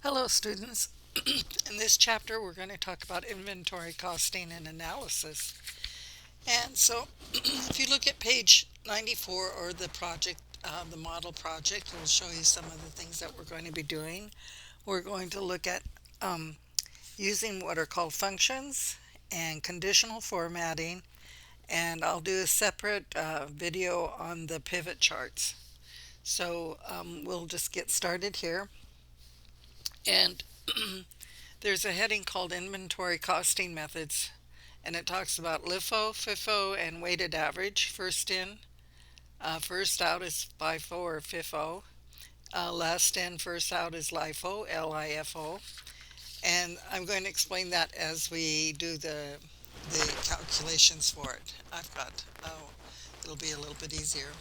Hello, students. In this chapter, we're going to talk about inventory costing and analysis. And so, if you look at page 94 or the project, the model project, it will show you some of the things that we're going to be doing. We're going to look at using what are called functions and conditional formatting, and I'll do a separate video on the pivot charts. So, we'll just get started here. And there's a heading called Inventory Costing Methods, and it talks about LIFO, FIFO, and weighted average. First in, first out is FIFO or FIFO. Last in, first out is LIFO, LIFO. And I'm going to explain that as we do the calculations for it. It'll be a little bit easier.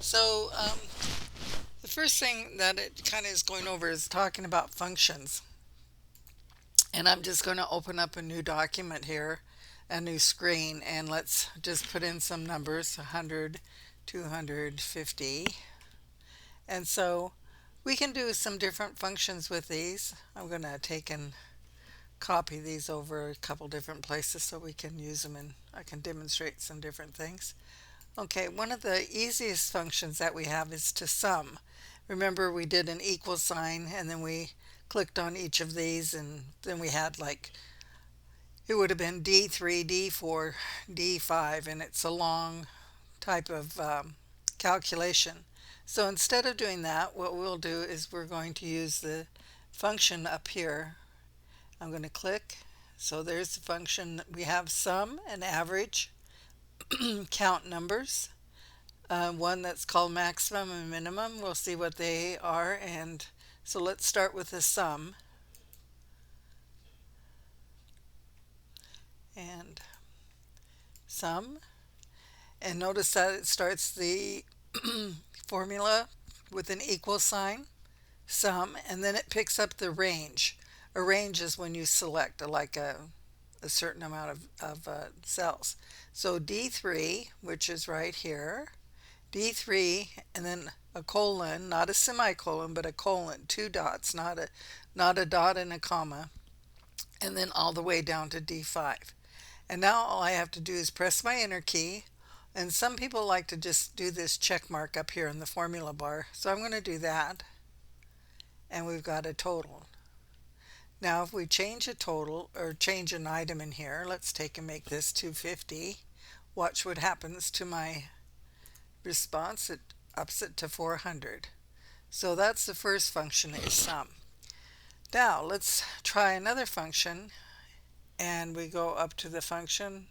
So the first thing that it kind of is going over is talking about functions. And I'm just going to open up a new document here, a new screen, and let's just put in some numbers, 100, 250. And so we can do some different functions with these. I'm going to take and copy these over a couple different places so we can use them and I can demonstrate some different things. Okay, one of the easiest functions that we have is to sum. Remember, we did an equal sign and then we clicked on each of these, and then we had like it would have been D3, D4, D5, and it's a long type of calculation. So instead of doing that, what we'll do is we're going to use the function up here. I'm going to click. So there's the function. We have sum and average, count numbers, one that's called maximum and minimum. We'll see what they are. And so let's start with the sum. And sum. And notice that it starts the formula with an equal sign, sum, and then it picks up the range. A range is when you select a certain amount of cells. So D3, which is right here, D3, and then a colon, not a semicolon, but a colon, two dots, not a dot and a comma, and then all the way down to D5. And now all I have to do is press my enter key. And some people like to just do this check mark up here in the formula bar. So I'm going to do that. And we've got a total. Now if we change a total or change an item in here, let's take and make this 250. Watch what happens to my response. It ups it to 400. So that's the first function, is sum. Now let's try another function, and we go up to the function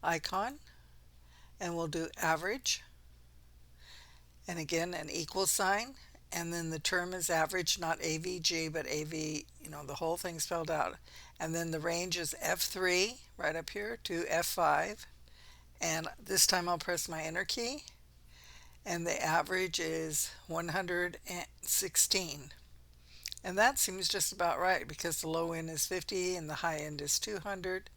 icon and we'll do average, and again an equal sign, and then the term is average, not AVG but AV, the whole thing spelled out, and then the range is F3 right up here to F5, and this time I'll press my enter key, and the average is 116. And that seems just about right because the low end is 50 and the high end is 200.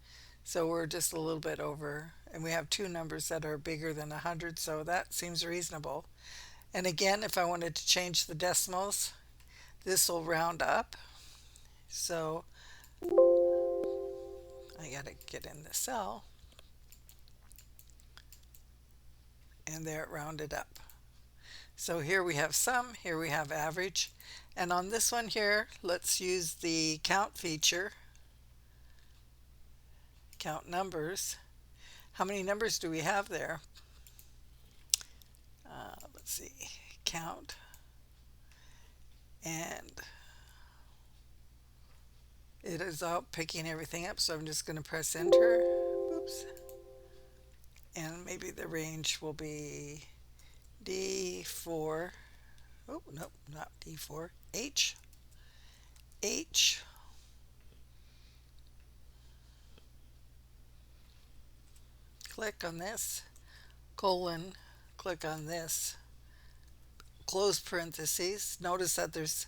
So we're just a little bit over, and we have two numbers that are bigger than 100, so that seems reasonable. And again, if I wanted to change the decimals, this will round up. So I got to get in the cell, and there it rounded up. So here we have sum, here we have average, and on this one here, let's use the count feature, count numbers. How many numbers do we have there? Let's see, count, and it is out picking everything up, so I'm just going to press enter. Oops. And maybe the range will be D4. Oh, nope, not D4. H. H. Click on this. Colon. Click on this. Close parentheses. Notice that there's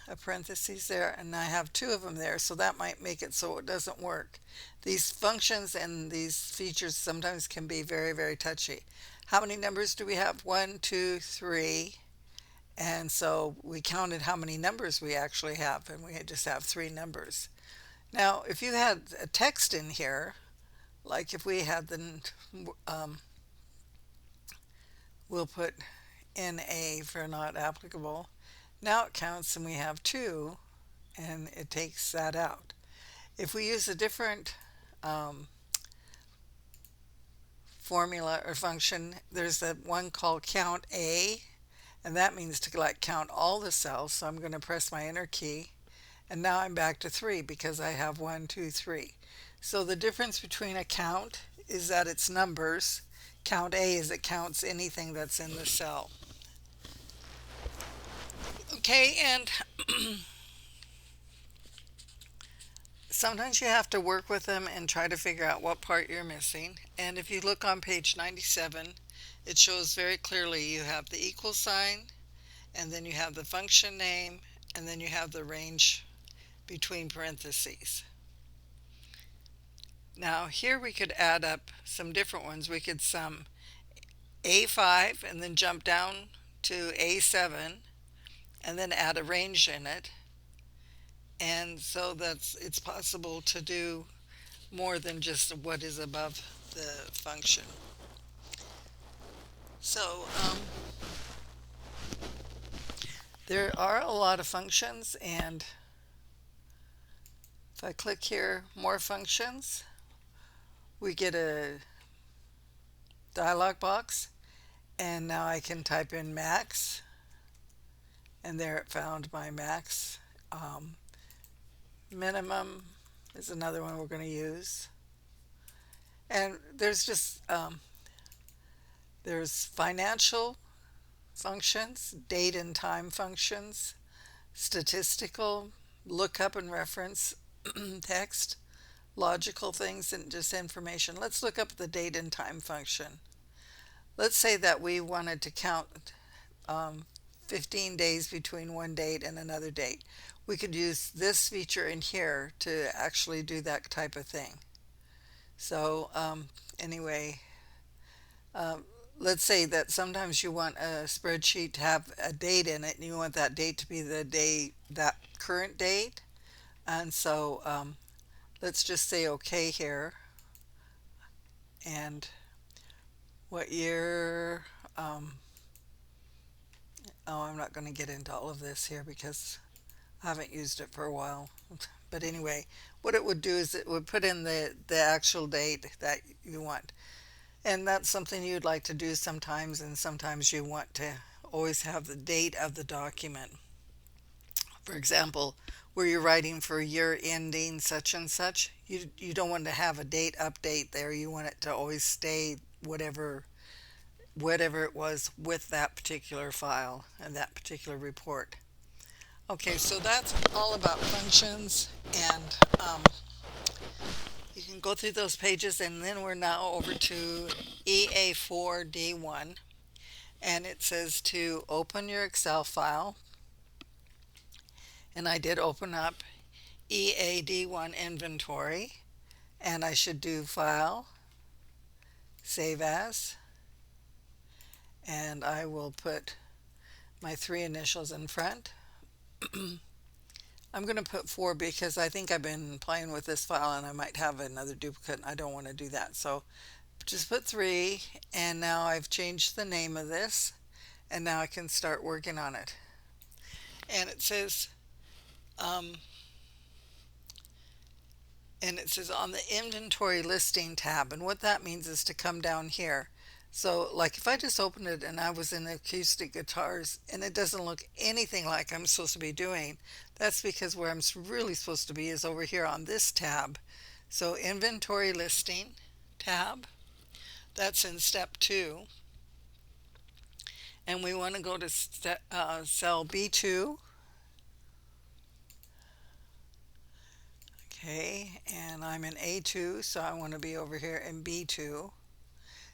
a parentheses there, and I have two of them there, so that might make it so it doesn't work. These functions and these features sometimes can be very, very touchy. How many numbers do we have? 1, 2, 3, And so we counted how many numbers we actually have, and we just have three numbers. Now, if you had a text in here, like if we had um, we'll put NA for not applicable. Now it counts and we have two, and it takes that out. If we use a different um, formula or function, there's that one called count A, and that means to like count all the cells. So I'm going to press my enter key, and now I'm back to three because I have one, two, three. So the difference between a count is that it's numbers. Count A is it counts anything that's in the cell. Okay, and sometimes you have to work with them and try to figure out what part you're missing. And if you look on page 97, it shows very clearly you have the equal sign, and then you have the function name, and then you have the range between parentheses. Now here we could add up some different ones. We could sum A5 and then jump down to A7 and then add a range in it. And so it's possible to do more than just what is above the function. So there are a lot of functions, and if I click here, more functions, we get a dialog box, and now I can type in max, and there it found my max. Minimum is another one we're going to use. And there's financial functions, date and time functions, statistical, lookup and reference text, logical things, and just information. Let's look up the date and time function. Let's say that we wanted to count 15 days between one date and another date. We could use this feature in here to actually do that type of thing. So anyway, let's say that sometimes you want a spreadsheet to have a date in it, and you want that date to be the day, that current date. And so let's just say OK here. And what year? Oh, I'm not going to get into all of this here because I haven't used it for a while. But anyway, what it would do is it would put in the actual date that you want. And that's something you'd like to do sometimes, and sometimes you want to always have the date of the document. For example, where you're writing for year ending such and such, you don't want to have a date update there. You want it to always stay whatever it was with that particular file and that particular report. Okay, so that's all about functions, and you can go through those pages, and then we're now over to EA4D1, and it says to open your Excel file, and I did open up EAD1 inventory, and I should do file, save as, and I will put my three initials in front. I'm going to put 4 because I think I've been playing with this file and I might have another duplicate, and I don't want to do that. So just put 3, and now I've changed the name of this, and now I can start working on it. And it says on the inventory listing tab, and what that means is to come down here. So like if I just opened it and I was in acoustic guitars and it doesn't look anything like I'm supposed to be doing, that's because where I'm really supposed to be is over here on this tab. So inventory listing tab, that's in step 2. And we want to go to cell B2. Okay, and I'm in A2, so I want to be over here in B2.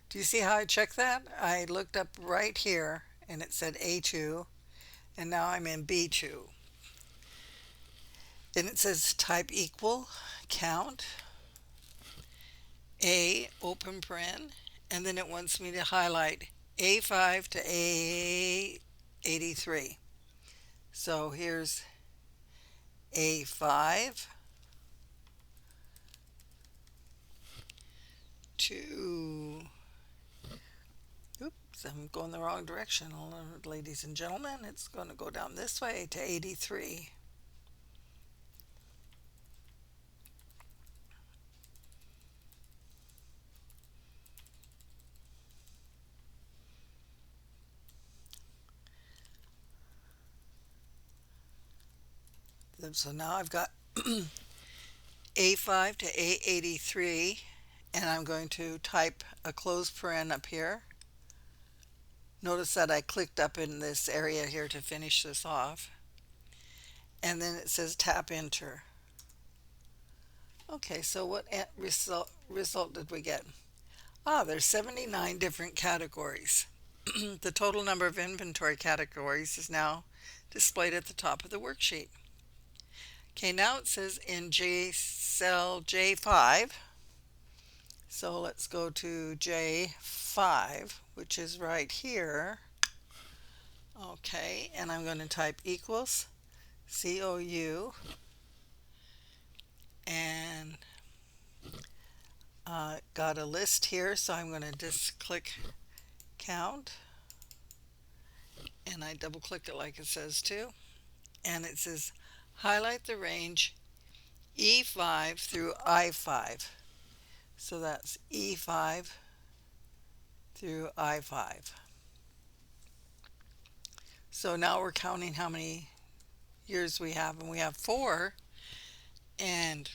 Do you see how I checked that? I looked up right here and it said A2, and now I'm in B2. Then it says type equal, count, A, open paren, and then it wants me to highlight A5 to A8 83. So here's A5 to, oops, I'm going the wrong direction, ladies and gentlemen. It's going to go down this way to 83. So now I've got A5 to A83, and I'm going to type a closed paren up here. Notice that I clicked up in this area here to finish this off. And then it says tap enter. Okay, so what result did we get? There's 79 different categories. The total number of inventory categories is now displayed at the top of the worksheet. Okay, now it says in cell J5. So let's go to J5, which is right here. Okay, and I'm going to type equals COU, and got a list here, so I'm going to just click count, and I double click it like it says to, and it says highlight the range E5 through I5. So that's E5 through I5. So now we're counting how many years we have, and we have 4, and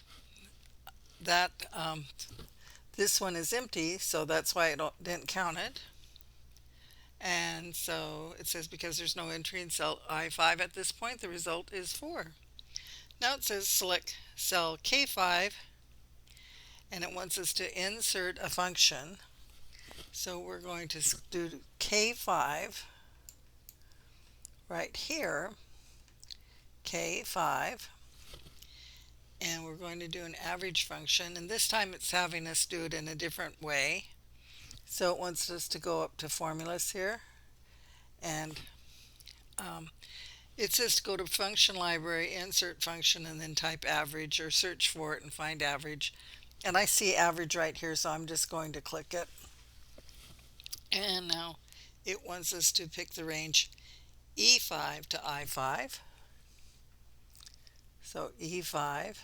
that this one is empty, so that's why I didn't count it. And so it says because there's no entry in cell I5 at this point, the result is 4. Now it says select cell K5, and it wants us to insert a function. So we're going to do K5 right here, K5, and we're going to do an average function, and this time it's having us do it in a different way. So it wants us to go up to formulas here, and it says to go to function library, insert function, and then type average, or search for it and find average. And I see average right here, so I'm just going to click it. And now it wants us to pick the range E5 to I5. So E5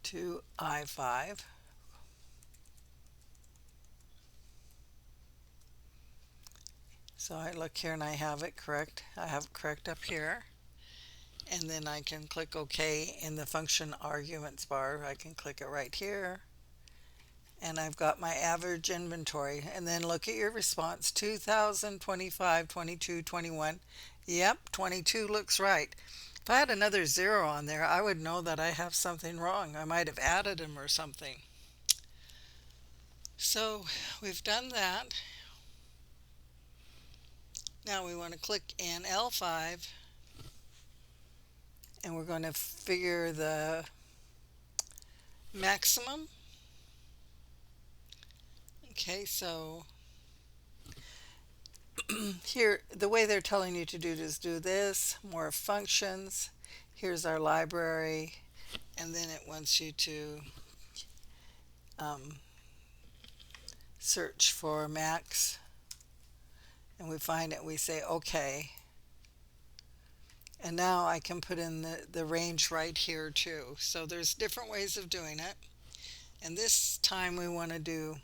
to I5. So I look here and I have it correct. I have it correct up here. And then I can click OK in the function arguments bar. I can click it right here. And I've got my average inventory. And then look at your response, 2000, 25, 22, 21. Yep, 22 looks right. If I had another 0 on there, I would know that I have something wrong. I might have added them or something. So we've done that. Now we want to click in L5, and we're going to figure the maximum. Okay, so here the way they're telling you to do it is do this, more functions, here's our library, and then it wants you to search for max, and we find it, we say OK, and now I can put in the range right here too. So there's different ways of doing it, and this time we want to do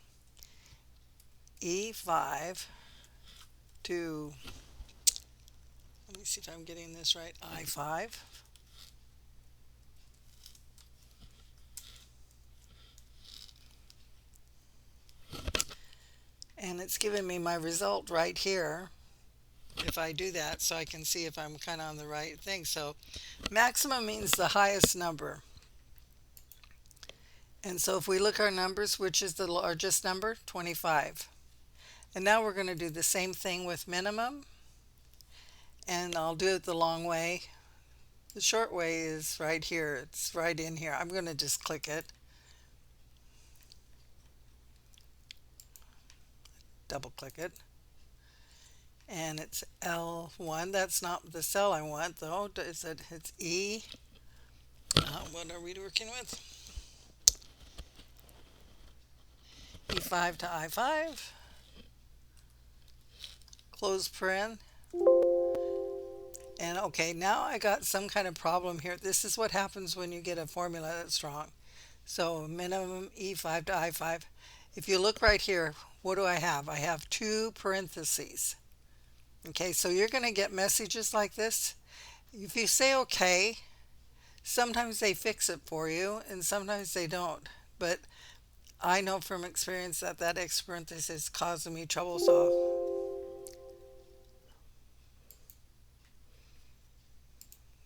E5 to, let me see if I'm getting this right, I5. And it's giving me my result right here if I do that, so I can see if I'm kind of on the right thing. So maximum means the highest number. And so if we look our numbers, which is the largest number? 25. And now we're going to do the same thing with minimum. And I'll do it the long way. The short way is right here. It's right in here. I'm going to just click it. double click it. And it's L1. That's not the cell I want though. Is it? It's E. What are we working with? E5 to I5. Close paren. And okay, now I got some kind of problem here. This is what happens when you get a formula that's strong. So minimum E5 to I5. If you look right here, what do I have? I have two parentheses. Okay, so you're going to get messages like this. If you say okay, sometimes they fix it for you and sometimes they don't. But I know from experience that that X parenthesis is causing me trouble. So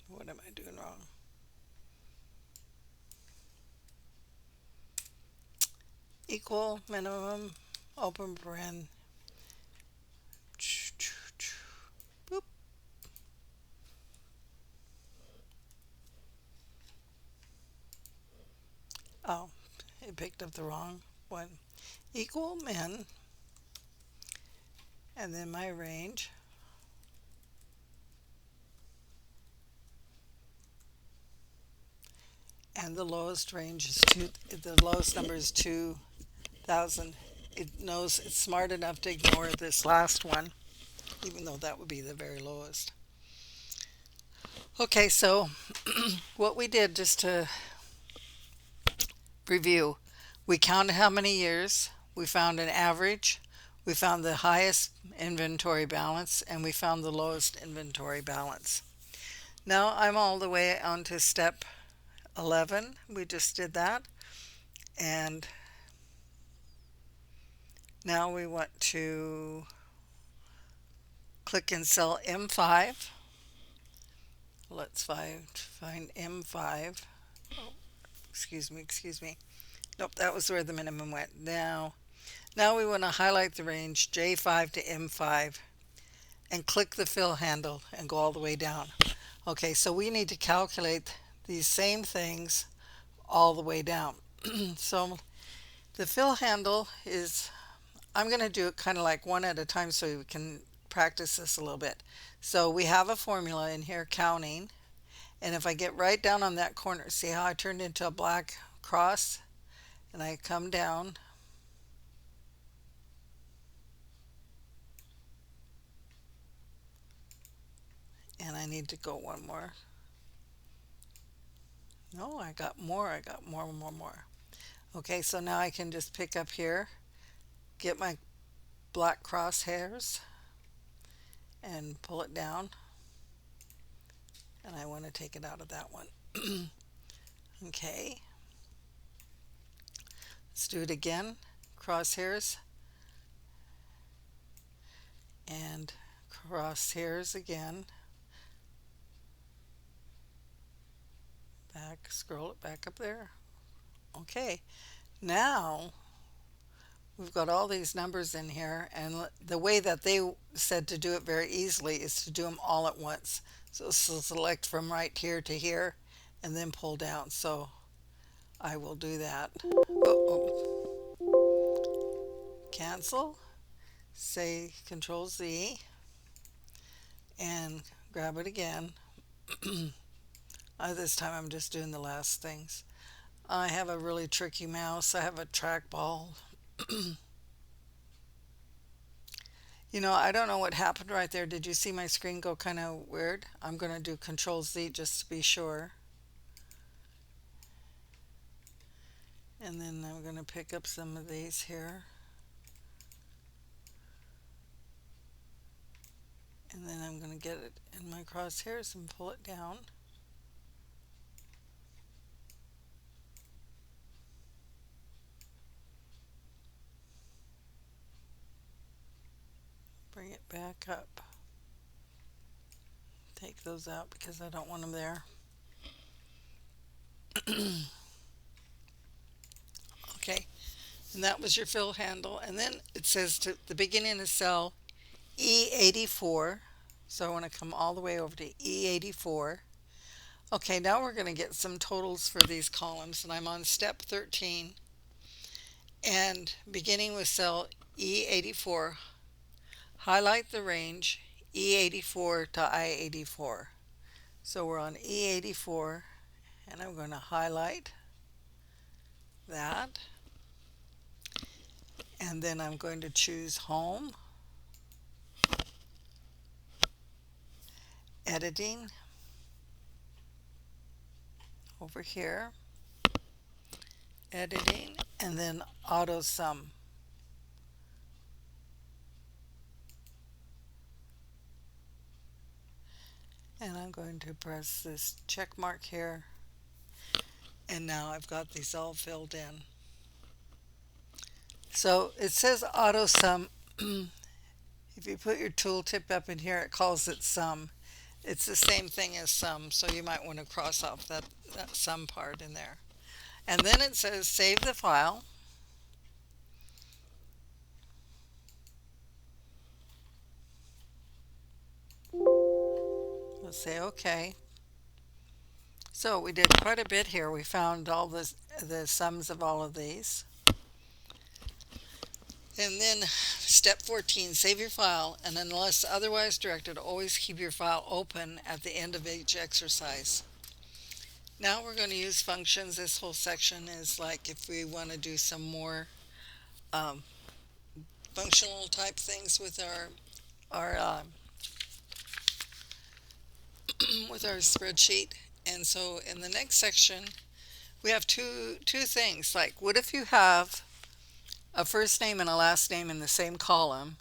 what am I doing wrong? Equal minimum open paren. Boop. Oh, it picked up the wrong one. Equal min, and then my range. And the lowest range is the lowest number is 2,000. It knows it's smart enough to ignore this last one, even though that would be the very lowest. Okay, so what we did, just to review, we counted how many years, we found an average, we found the highest inventory balance, and we found the lowest inventory balance. Now I'm all the way on to step 11. We just did that. And now we want to click in cell M5. Let's find M5. Oh, excuse me. Nope, that was where the minimum went. Now we want to highlight the range J5 to M5 and click the fill handle and go all the way down. Okay, so we need to calculate these same things all the way down. So the fill handle is, I'm going to do it kind of like one at a time so we can practice this a little bit. So we have a formula in here, counting, and if I get right down on that corner, see how I turned into a black cross, and I come down, and I need to go one more. No, I got more. More. Okay, so now I can just pick up here, get my black crosshairs, and pull it down. And I want to take it out of that one. Okay. Let's do it again. Crosshairs. And crosshairs again. Back, scroll it back up there. Okay. Now we've got all these numbers in here, and the way that they said to do it very easily is to do them all at once. So select from right here to here and then pull down. So I will do that. Cancel, say Control Z, and grab it again. This time I'm just doing the last things. I have a really tricky mouse. I have a trackball. You know, I don't know what happened right there. Did you see my screen go kind of weird? I'm going to do Control Z just to be sure. And then I'm going to pick up some of these here. And then I'm going to get it in my crosshairs and pull it down. Bring it back up. Take those out because I don't want them there. Okay, and that was your fill handle. And then it says to the beginning of cell E84. So I want to come all the way over to E84. Okay, now we're going to get some totals for these columns, and I'm on step 13. And beginning with cell E84, highlight the range E84 to I84. So we're on E84, and I'm going to highlight that, and then I'm going to choose Home, Editing, over here, Editing, and then Auto Sum. And I'm going to press this check mark here, and now I've got these all filled in. So it says Auto Sum. If you put your tooltip up in here, it calls it Sum. It's the same thing as Sum, so you might want to cross off that Sum part in there. And then it says Save the file. We'll say OK. So we did quite a bit here. We found all the sums of all of these. And then step 14, save your file, and unless otherwise directed, always keep your file open at the end of each exercise. Now we're going to use functions. This whole section is like if we want to do some more um, functional type things with our with our spreadsheet. And so in the next section, we have two things. Like, what if you have a first name and a last name in the same column,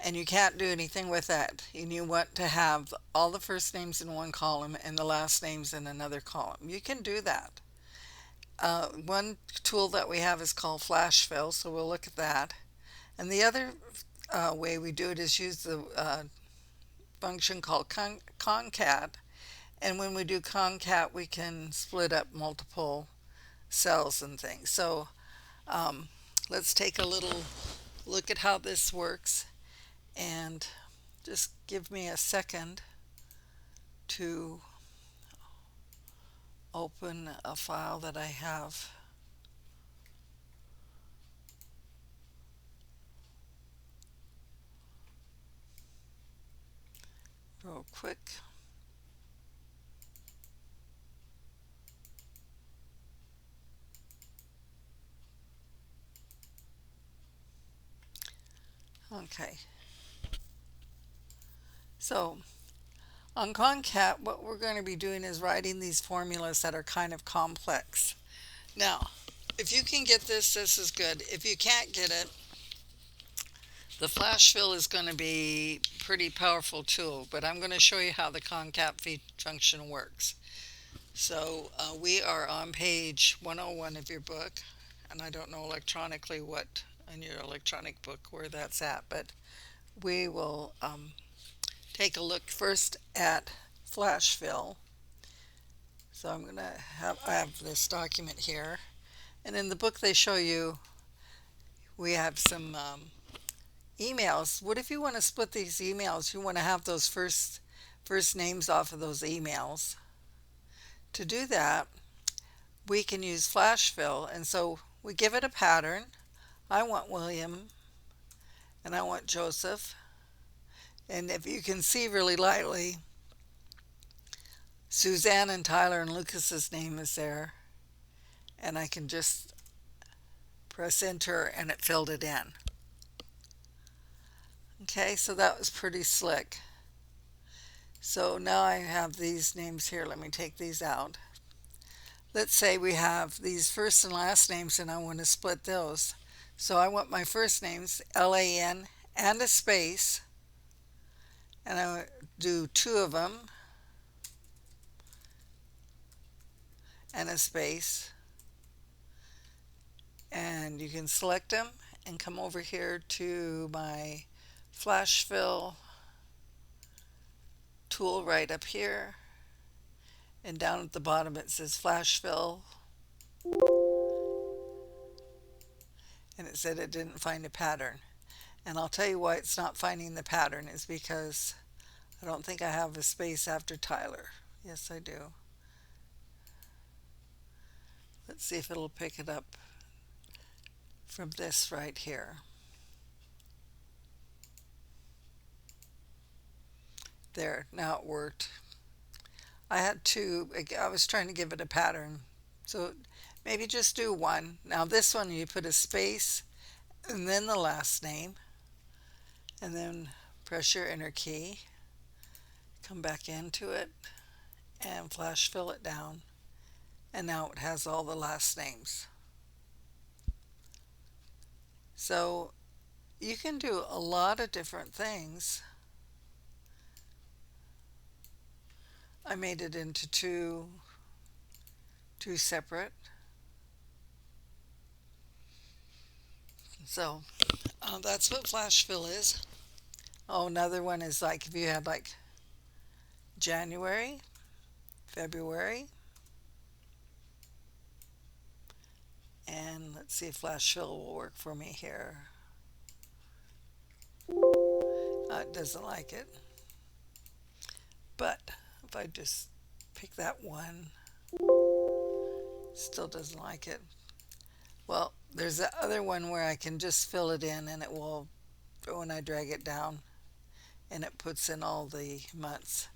and you can't do anything with that, and you want to have all the first names in one column and the last names in another column? You can do that. One tool that we have is called flash fill, so we'll look at that. And the other way we do it is use the function called concat. And when we do concat, we can split up multiple cells and things. So let's take a little look at how this works, and just give me a second to open a file that I have. Real quick. Okay. So on concat, what we're going to be doing is writing these formulas that are kind of complex. Now, if you can get this, this is good. If you can't get it, the flash fill is going to be a pretty powerful tool, but I'm going to show you how the concat function works. So we are on page 101 of your book, and I don't know electronically what in your electronic book where that's at, but we will take a look first at flash fill. So I'm going to I have this document here, and in the book they show you we have some emails. What if you want to split these emails? You want to have those first names off of those emails. To do that, we can use flash fill, and so we give it a pattern. I want William, and I want Joseph, and if you can see really lightly, Suzanne and Tyler and Lucas's name is there, and I can just press enter and it filled it in. Okay, so that was pretty slick. So now I have these names here. Let me take these out. Let's say we have these first and last names, and I want to split those. So I want my first names, L-A-N, and a space, and I do two of them, and a space. And you can select them and come over here to my flash fill tool right up here, and down at the bottom it says flash fill, and it said it didn't find a pattern. And I'll tell you why it's not finding the pattern is because I don't think I have a space after Tyler. Yes, I do. Let's see if it'll pick it up from this right here. There, now it worked. I had two, I was trying to give it a pattern. So maybe just do one. Now this one you put a space and then the last name, and then press your enter key, come back into it, and flash fill it down. And now it has all the last names. So you can do a lot of different things. I made it into two separate. So that's what flash fill is. Oh, another one is like if you had like January, February, and let's see if flash fill will work for me here. It doesn't like it. But if I just pick that one, still doesn't like it. Well, there's the other one where I can just fill it in and it will, when I drag it down, and it puts in all the months.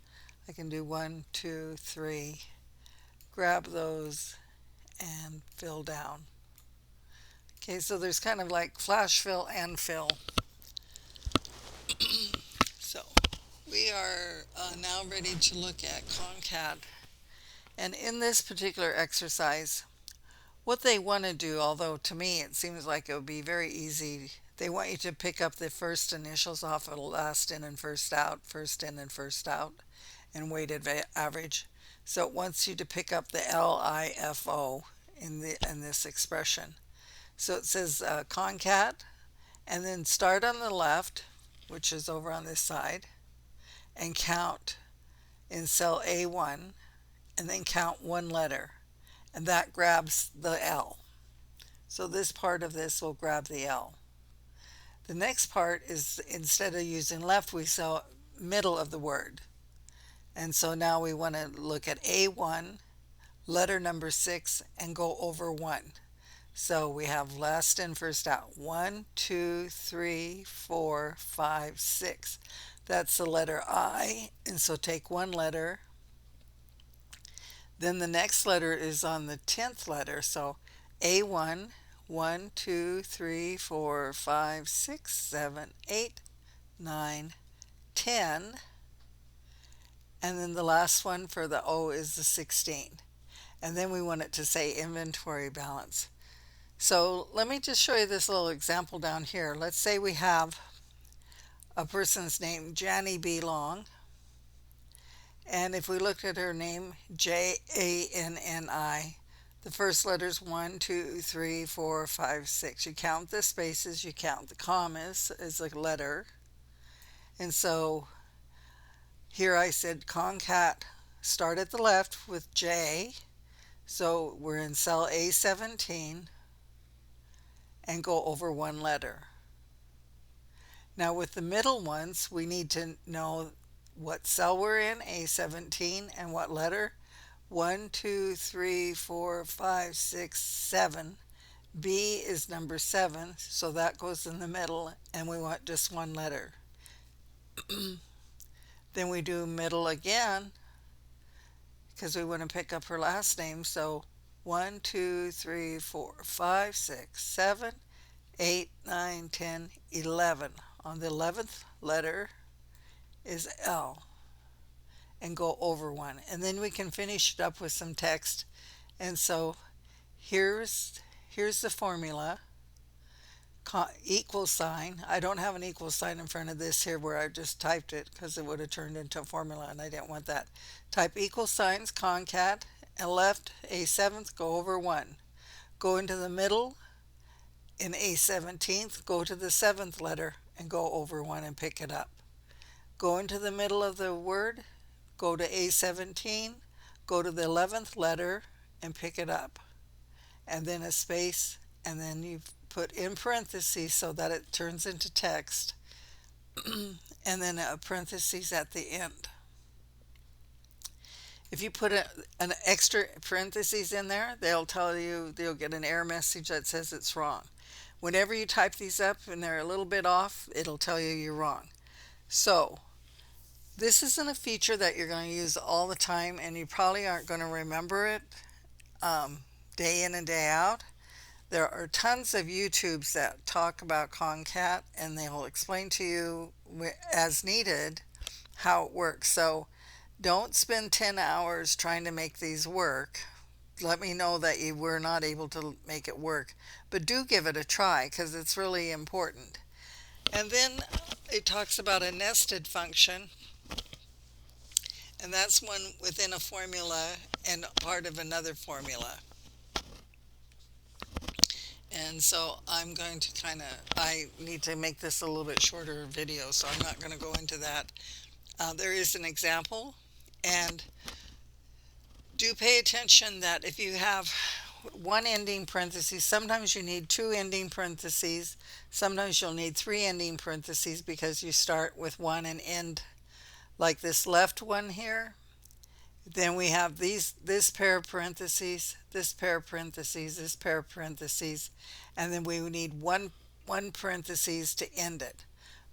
I can do 1, 2, 3, grab those and fill down. Okay, so there's kind of like flash fill and fill. So we are now ready to look at concat. And in this particular exercise, what they want to do, although to me it seems like it would be very easy, they want you to pick up the first initials off of last in and first in and first out, and weighted average. So it wants you to pick up the LIFO in this expression. So it says concat, and then start on the left, which is over on this side, and count in cell A1, and then count one letter, and that grabs the L. So this part of this will grab the L. The next part is, instead of using left, we saw middle of the word. And so now we want to look at A1, letter number 6, and go over 1. So we have last in, first out. 1, 2, 3, 4, 5, 6. That's the letter I, and so take one letter. Then the next letter is on the 10th letter, so A1, 1, 2, 3, 4, 5, 6, 7, 8, 9, 10. And then the last one for the O is the 16. And then we want it to say inventory balance. So let me just show you this little example down here. Let's say we have a person's name, Jannie B. Long. And if we looked at her name, Janni, the first letters 1, 2, 3, 4, 5, 6. You count the spaces, you count the commas as a letter. And so here I said concat, start at the left with J. So we're in cell A17 and go over one letter. Now with the middle ones, we need to know what cell we're in, A17, and what letter. 1, 2, 3, 4, 5, 6, 7. B is number 7, so that goes in the middle, and we want just one letter. Then we do middle again, because we want to pick up her last name. So 1, 2, 3, 4, 5, 6, 7, 8, 9, 10, 11. On the 11th letter is L, and go over one. And then we can finish it up with some text. And so here's the formula. Equal sign. I don't have an equal sign in front of this here where I just typed it because it would have turned into a formula and I didn't want that. Type equal signs, concat, and left A7th, go over 1. Go into the middle in A17th, go to the 7th letter and go over 1 and pick it up. Go into the middle of the word, go to A17, go to the 11th letter and pick it up. And then a space, and then you put in parentheses so that it turns into text, and then a parentheses at the end. If you put an extra parentheses in there, they'll get an error message that says it's wrong. Whenever you type these up and they're a little bit off, it'll tell you you're wrong. So This isn't a feature that you're going to use all the time, and you probably aren't going to remember it um, day in and day out. There are tons of YouTubes that talk about Concat, and they will explain to you as needed how it works. So don't spend 10 hours trying to make these work. Let me know that you were not able to make it work, but do give it a try because it's really important. And then it talks about a nested function, and that's one within a formula and part of another formula. And so I'm going to I need to make this a little bit shorter video, so I'm not going to go into that. There is an example, and do pay attention that if you have one ending parenthesis, sometimes you need two ending parentheses, sometimes you'll need three ending parentheses because you start with one and end like this left one here. Then we have this pair of parentheses, this pair of parentheses, this pair of parentheses, and then we need one parentheses to end it.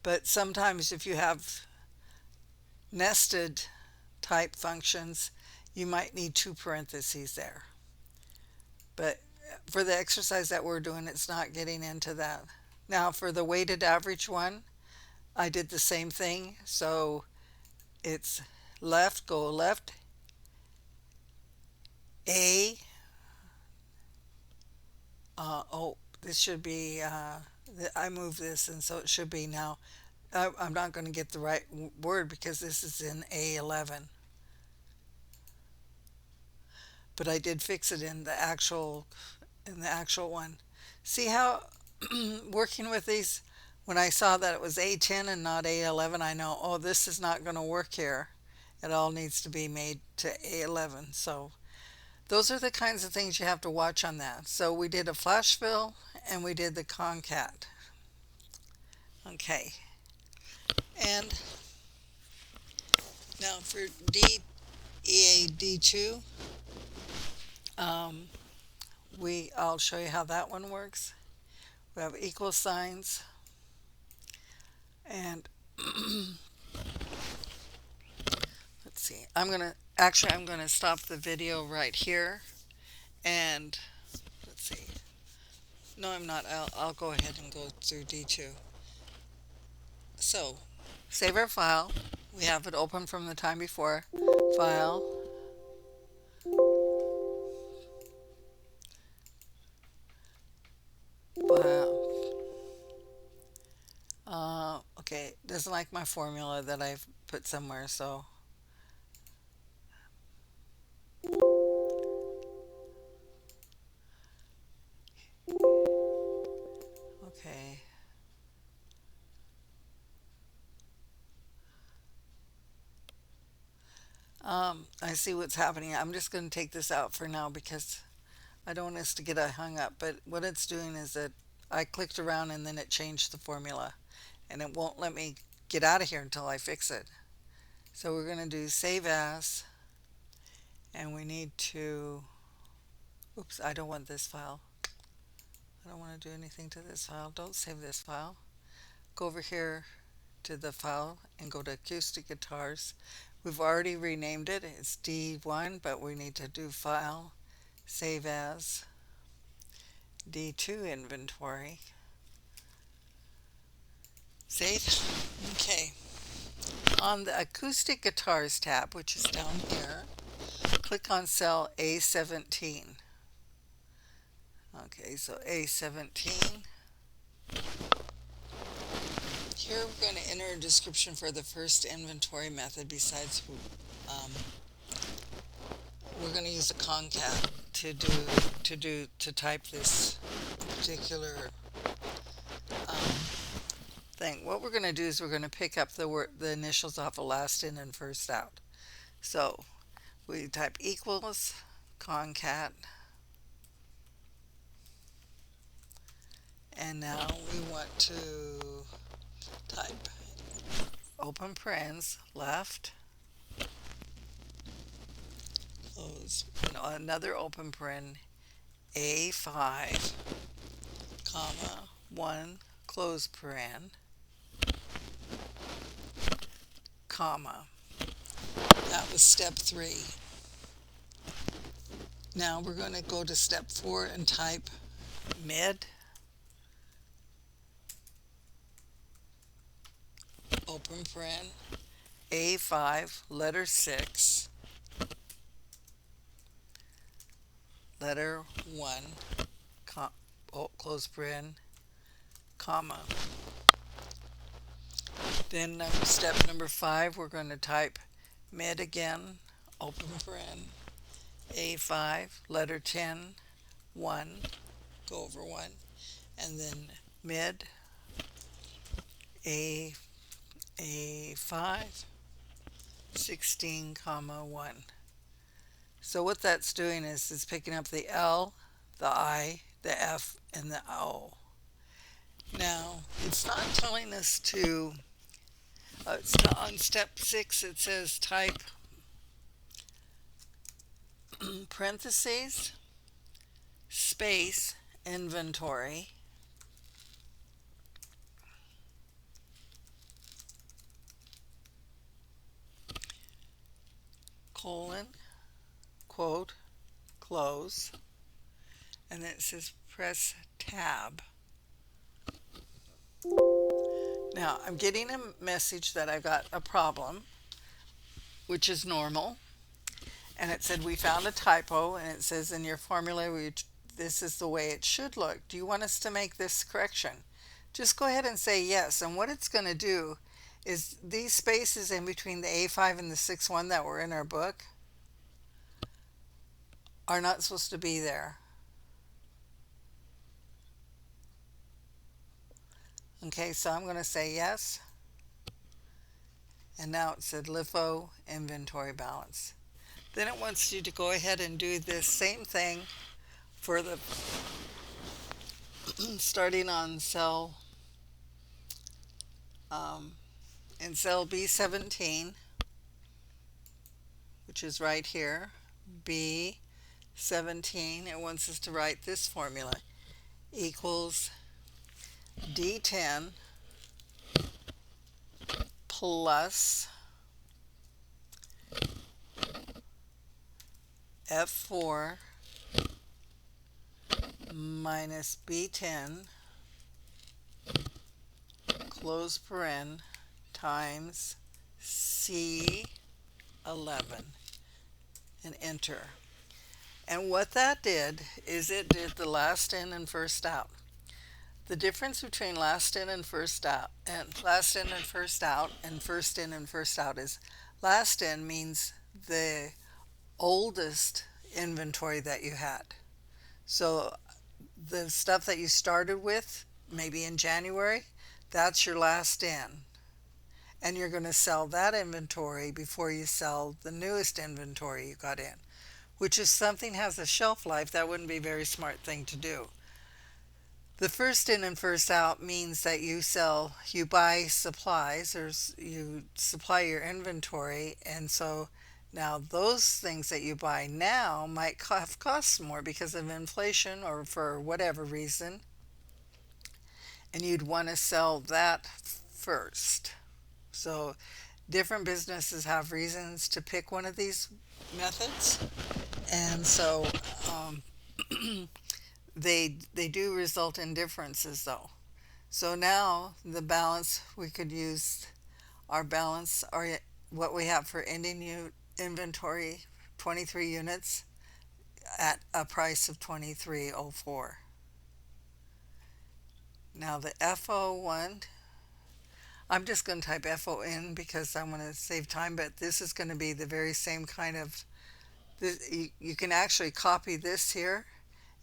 But sometimes if you have nested type functions, you might need two parentheses there. But for the exercise that we're doing, it's not getting into that. Now for the weighted average one, I did the same thing. So it's left, go left, A, this should be, I moved this and so it should be now, I'm not going to get the right word because this is in A11. But I did fix it in the actual one. See how working with these, when I saw that it was A10 and not A11, I know, oh, this is not going to work here. It all needs to be made to A11. So those are the kinds of things you have to watch on that. So we did a flash fill and we did the concat. Okay. And now for EAD2, I'll show you how that one works. We have equal signs, and let's see. I'm gonna stop the video right here, and let's see. No, I'm not. I'll go ahead and go through D2. So, save our file. We have it open from the time before. File. Okay, doesn't like my formula that I've put somewhere, so okay. I see what's happening. I'm just going to take this out for now because I don't want us to get hung up. But what it's doing is that I clicked around and then it changed the formula, and it won't let me get out of here until I fix it. So we're going to do save as, and we need to, oops, I don't want this file. I don't want to do anything to this file. Don't save this file. Go over here to the file and go to acoustic guitars. We've already renamed it. It's D1, but we need to do file, save as, D2 inventory. Save. Okay. On the acoustic guitars tab, which is down here, click on cell A17. Okay, so A17. Here we're going to enter a description for the first inventory method besides we're going to use a concat to type this particular thing. What we're going to do is we're going to pick up the initials off of last in and first out. So we type equals concat, and now we want to type open parens left, close, another open paren, A5, comma, 1, close paren, comma. That was step 3. Now we're going to go to step 4 and type mid, open paren, A5, letter 6, letter 1, close paren, comma. Then step number 5, we're going to type mid again, open paren, A5, letter 10, 1, go over 1, and then mid, A5, 16, comma 1. So what that's doing is it's picking up the L, the I, the F, and the O. Now, it's not telling us to, on step 6 it says type parentheses, space, inventory, colon, quote, close, and then it says press tab. Now, I'm getting a message that I got a problem, which is normal. And it said we found a typo, and it says in your formula this is the way it should look. Do you want us to make this correction? Just go ahead and say yes. And what it's going to do is these spaces in between the A5 and the 6-1 that were in our book are not supposed to be there. Okay, so I'm going to say yes. And now it said LIFO inventory balance. Then it wants you to go ahead and do this same thing for the starting on cell in cell B17, which is right here, B17. It wants us to write this formula equals D10 plus F4 minus B10 close paren times C11 and enter. And what that did is it did the last in and first out. The difference between last in and first out and last in and first out and first in and first out is last in means the oldest inventory that you had. So the stuff that you started with maybe in January, that's your last in. And you're going to sell that inventory before you sell the newest inventory you got in, which is something has a shelf life. That wouldn't be a very smart thing to do. The first in and first out means that you buy supplies, or you supply your inventory, and so now those things that you buy now might have cost more because of inflation or for whatever reason, and you'd want to sell that first. So different businesses have reasons to pick one of these methods, and so they do result in differences though. So now the balance, we could use our balance, or what we have for ending inventory, 23 units at a price of $23.04. Now the FO1, I'm just going to type FON because I want to save time, but this is going to be the very same kind of, you can actually copy this here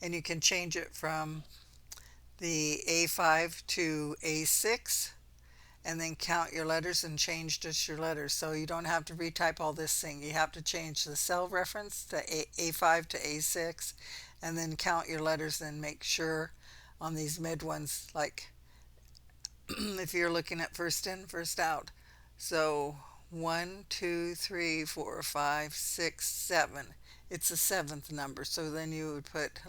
and you can change it from the A5 to A6 and then count your letters and change just your letters. So you don't have to retype all this thing. You have to change the cell reference to A5 to A6 and then count your letters and make sure on these mid ones, like if you're looking at first in, first out. So 1, 2, 3, 4, 5, 6, 7. It's a seventh number. So then you would put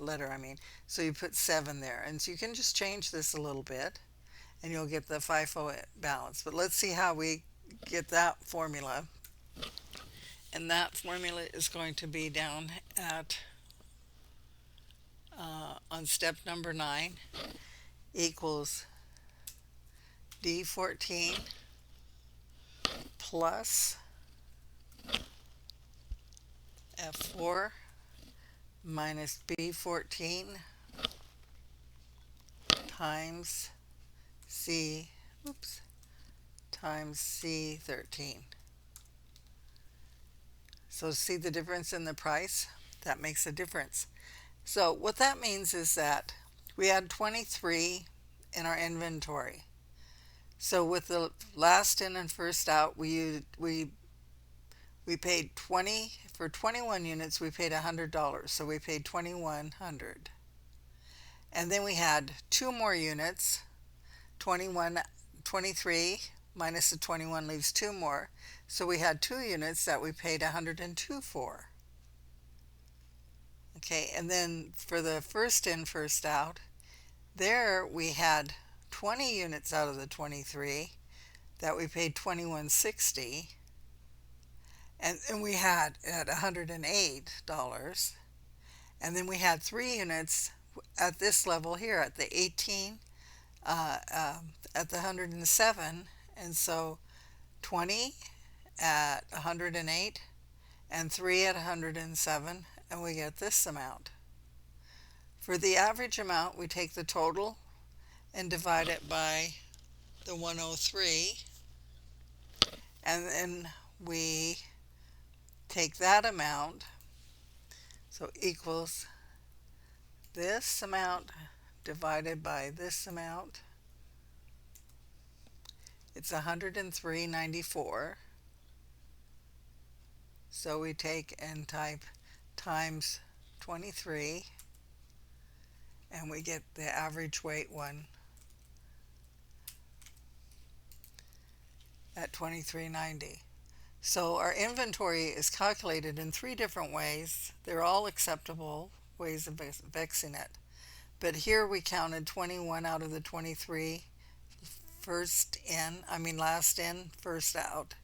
so you put 7 there. And so you can just change this a little bit and you'll get the FIFO balance. But let's see how we get that formula. And that formula is going to be down at on step number 9 equals D14 plus F4 minus B14 times C, oops, times C13. So see the difference in the price? That makes a difference. So what that means is that we had 23 in our inventory. So with the last in and first out, we paid 20 for 21 units. We paid $100, so we paid 2,100. And then we had two more units. 23 minus the 21 leaves two more. So we had two units that we paid 102 for. Okay, and then for the first in, first out, there we had 20 units out of the 23 that we paid 2160, and we had at $108. And then we had three units at this level here at the 18, at the 107, and so 20 at 108 and 3 at 107, and we get this amount. For the average amount, we take the total and divide it by the 103, and then we take that amount, so equals this amount divided by this amount. It's 103.94. So we take and type times 23, and we get the average weight one at 23.90. So our inventory is calculated in three different ways. They're all acceptable ways of vexing it. But here we counted 21 out of the 23, last in, first out.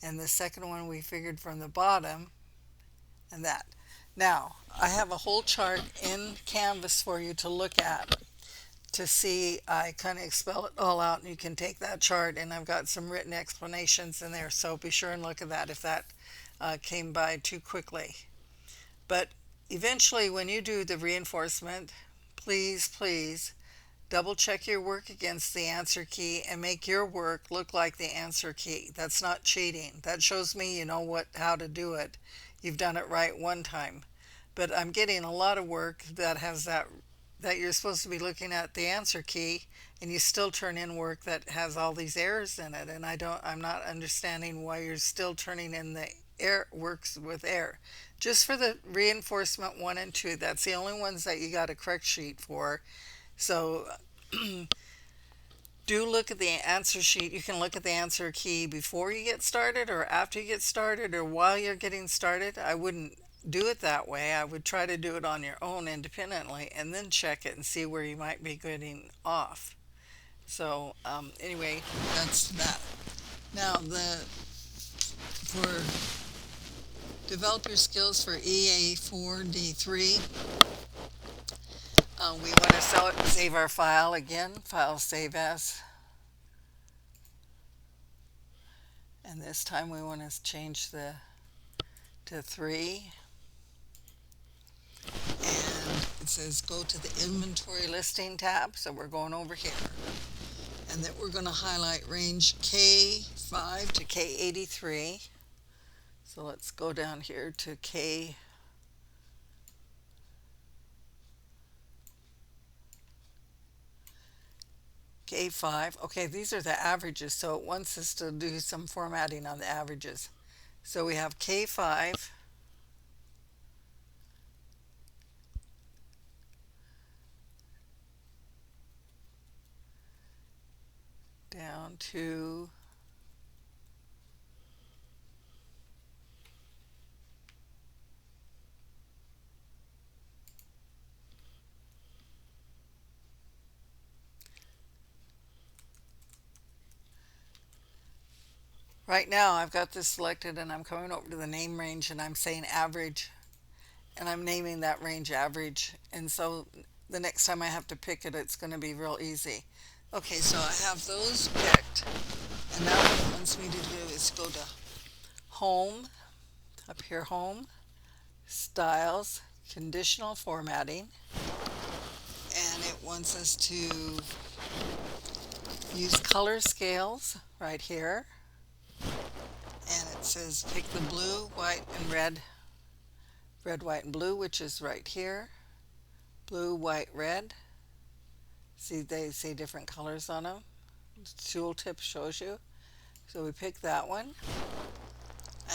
And the second one we figured from the bottom, and that. Now, I have a whole chart in Canvas for you to look at to see. I kind of spell it all out, and you can take that chart, and I've got some written explanations in there, so be sure and look at that if that came by too quickly. But eventually, when you do the reinforcement, please double check your work against the answer key and make your work look like the answer key. That's not cheating. That shows me you know how to do it. You've done it right one time. But I'm getting a lot of work that has that you're supposed to be looking at the answer key, and you still turn in work that has all these errors in it, and I'm not understanding why you're still turning in the works with error. Just for the reinforcement 1 and 2, that's the only ones that you got a correct sheet for. So do look at the answer sheet. You can look at the answer key before you get started, or after you get started, or while you're getting started. I wouldn't do it that way. I would try to do it on your own independently and then check it and see where you might be getting off. So anyway, that's that. Now for develop your skills for EA4D3, we want to save our file again, file save as, and this time we want to change to 3, and it says go to the inventory listing tab, so we're going over here, and then we're going to highlight range K5 to K83. So let's go down here to K5. Okay, these are the averages, so it wants us to do some formatting on the averages. So we have K5 down to Right now I've got this selected and I'm coming over to the name range and I'm saying average and I'm naming that range average. And so the next time I have to pick it, it's going to be real easy. Okay, so I have those picked. And now what it wants me to do is go to Home, up here, Home, Styles, Conditional Formatting. And it wants us to use color scales right here. And it says pick the blue, white, and red, white, and blue, which is right here. Blue, white, red. See, they say different colors on them. Tooltip shows you. So we pick that one.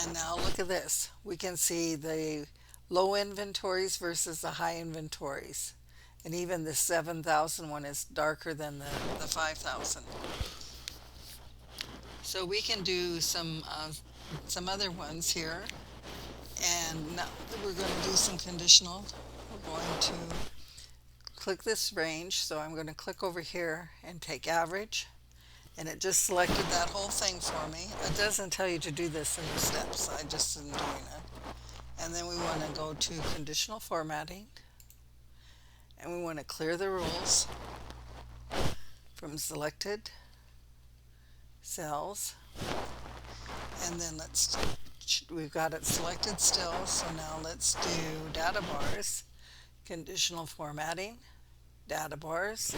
And now look at this. We can see the low inventories versus the high inventories. And even the 7,000 one is darker than the 5,000. So we can do some other ones here. And now we're going to do some conditional. We're going to click this range. So I'm going to click over here and take average. And it just selected that whole thing for me. It doesn't tell you to do this in the steps. I just am doing it. And then we want to go to conditional formatting. And we want to clear the rules from selected cells. And then we've got it selected still. So now let's do data bars, conditional formatting, data bars.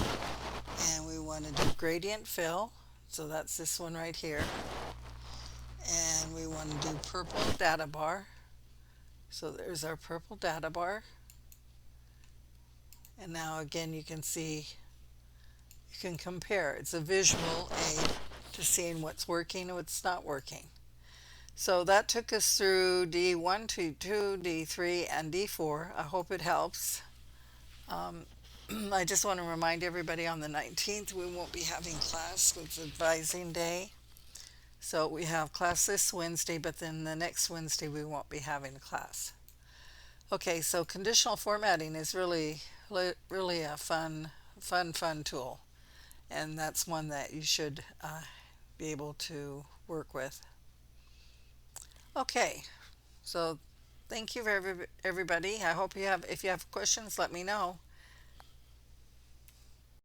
And we want to do gradient fill. So that's this one right here. And we want to do purple data bar. So there's our purple data bar. And now again you can see, you can compare. It's a visual aid to seeing what's working and what's not working. So that took us through D1, D2, D3, and D4. I hope it helps. I just want to remind everybody on the 19th we won't be having class. It's advising day. So we have class this Wednesday, but then the next Wednesday we won't be having a class. Okay, so conditional formatting is really a fun tool. And that's one that you should be able to work with. Okay, so thank you for everybody. I hope if you have questions, let me know.